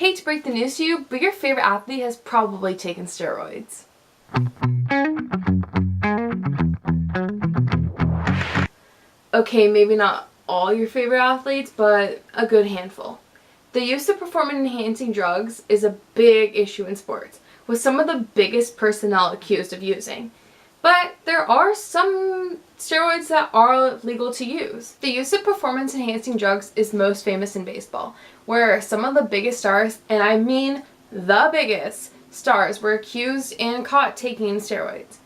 Hate to break the news to you, but your favorite athlete has probably taken steroids. Okay, maybe not all your favorite athletes, but a good handful. The use of performance-enhancing drugs is a big issue in sports, with some of the biggest personnel accused of using. But there are some steroids that are legal to use. The use of performance-enhancing drugs is most famous in baseball, where some of the biggest stars, and I mean the biggest stars, were accused and caught taking steroids.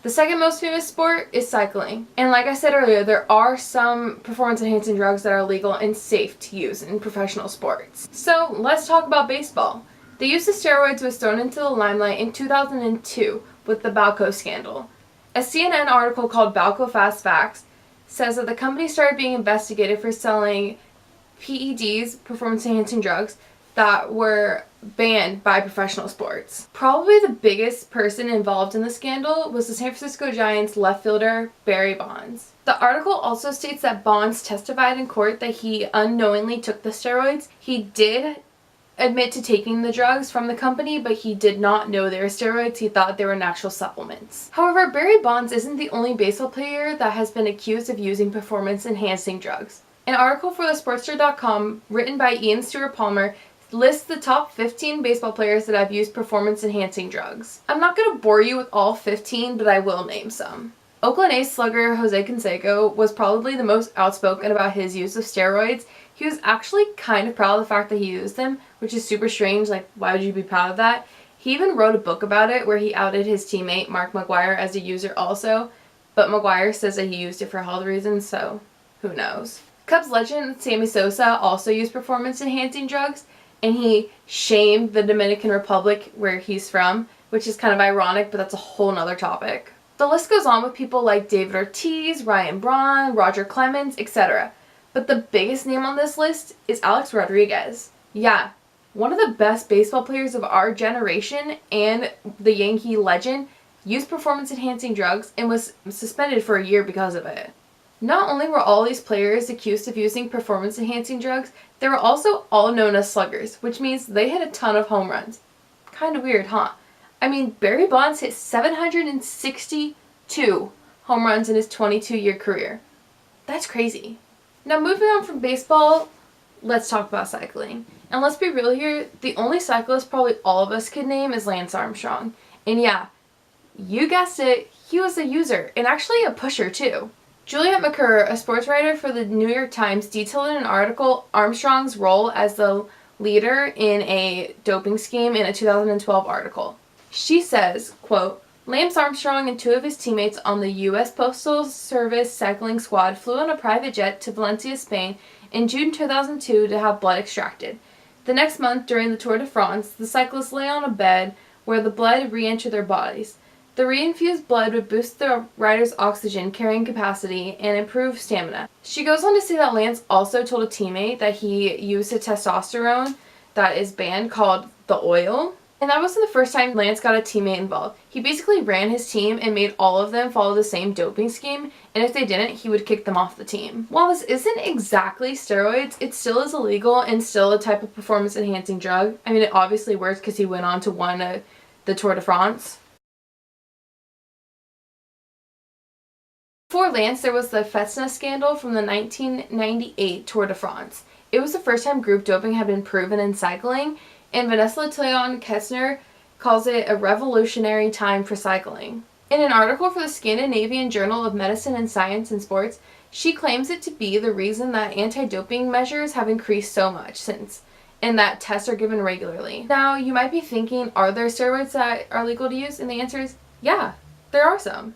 The second most famous sport is cycling. And like I said earlier, there are some performance-enhancing drugs that are legal and safe to use in professional sports. So let's talk about baseball. The use of steroids was thrown into the limelight in 2002 with the Balco scandal. A CNN article called Balco Fast Facts says that the company started being investigated for selling PEDs, performance-enhancing drugs, that were banned by professional sports. Probably the biggest person involved in the scandal was the San Francisco Giants left fielder Barry Bonds. The article also states that Bonds testified in court that he unknowingly took the steroids. He did admit to taking the drugs from the company, but he did not know they were steroids. He thought they were natural supplements. However, Barry Bonds isn't the only baseball player that has been accused of using performance-enhancing drugs. An article for thesportster.com written by Ian Stewart Palmer lists the top 15 baseball players that have used performance-enhancing drugs. I'm not going to bore you with all 15, but I will name some. Oakland A's slugger Jose Canseco was probably the most outspoken about his use of steroids. He was actually kind of proud of the fact that he used them, which is super strange. Like, why would you be proud of that? He even wrote a book about it where he outed his teammate Mark McGwire as a user also, but McGwire says that he used it for health reasons, so who knows. Cubs legend Sammy Sosa also used performance-enhancing drugs, and he shamed the Dominican Republic where he's from, which is kind of ironic, but that's a whole nother topic. The list goes on with people like David Ortiz, Ryan Braun, Roger Clemens, etc. But the biggest name on this list is Alex Rodriguez. Yeah, one of the best baseball players of our generation and the Yankee legend used performance-enhancing drugs and was suspended for a year because of it. Not only were all these players accused of using performance-enhancing drugs, they were also all known as sluggers, which means they hit a ton of home runs. Kind of weird, huh? I mean, Barry Bonds hit 762 home runs in his 22-year career. That's crazy. Now moving on from baseball, let's talk about cycling. And let's be real here, the only cyclist probably all of us could name is Lance Armstrong. And yeah, you guessed it, he was a user, and actually a pusher too. Juliet McCurr, a sports writer for the New York Times, detailed in an article Armstrong's role as the leader in a doping scheme in a 2012 article. She says, quote, Lance Armstrong and two of his teammates on the U.S. Postal Service cycling squad flew on a private jet to Valencia, Spain in June 2002 to have blood extracted. The next month, during the Tour de France, the cyclists lay on a bed where the blood re-entered their bodies. The reinfused blood would boost the rider's oxygen carrying capacity and improve stamina. She goes on to say that Lance also told a teammate that he used a testosterone that is banned called the oil. And that wasn't the first time Lance got a teammate involved. He basically ran his team and made all of them follow the same doping scheme, and if they didn't, he would kick them off the team. While this isn't exactly steroids, it still is illegal and still a type of performance-enhancing drug. I mean, it obviously works because he went on to win the Tour de France. Before Lance, there was the Fetsna scandal from the 1998 Tour de France. It was the first time group doping had been proven in cycling, and Vanessa Leon-Kessner calls it a revolutionary time for cycling. In an article for the Scandinavian Journal of Medicine and Science in Sports, she claims it to be the reason that anti-doping measures have increased so much since, and that tests are given regularly. Now, you might be thinking, are there steroids that are legal to use? And the answer is, yeah, there are some.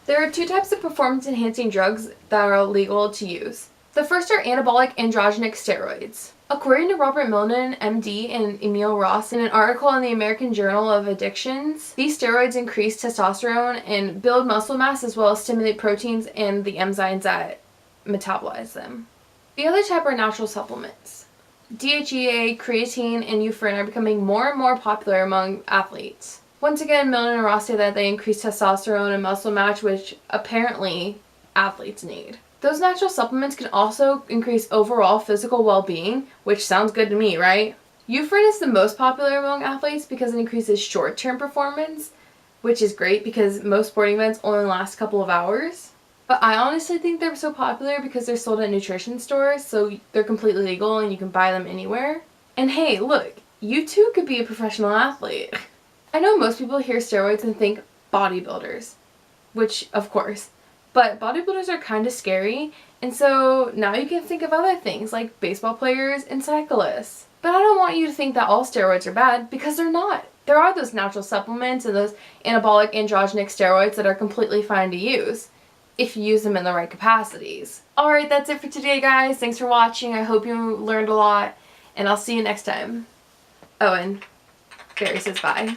There are two types of performance-enhancing drugs that are legal to use. The first are anabolic androgenic steroids. According to Robert Milne, MD, and Emil Ross in an article in the American Journal of Addictions, these steroids increase testosterone and build muscle mass as well as stimulate proteins and the enzymes that metabolize them. The other type are natural supplements. DHEA, creatine, and euphrin are becoming more and more popular among athletes. Once again, Milne and Ross say that they increase testosterone and muscle mass, which apparently athletes need. Those natural supplements can also increase overall physical well-being, which sounds good to me, right? Euphrin is the most popular among athletes because it increases short-term performance, which is great because most sporting events only last a couple of hours. But I honestly think they're so popular because they're sold at nutrition stores, so they're completely legal and you can buy them anywhere. And hey, look, you too could be a professional athlete. I know most people hear steroids and think bodybuilders, which of course, but bodybuilders are kind of scary, and so now you can think of other things like baseball players and cyclists. But I don't want you to think that all steroids are bad, because they're not. There are those natural supplements and those anabolic androgenic steroids that are completely fine to use if you use them in the right capacities. Alright, that's it for today, guys. Thanks for watching. I hope you learned a lot, and I'll see you next time. Oh, and Barry says bye.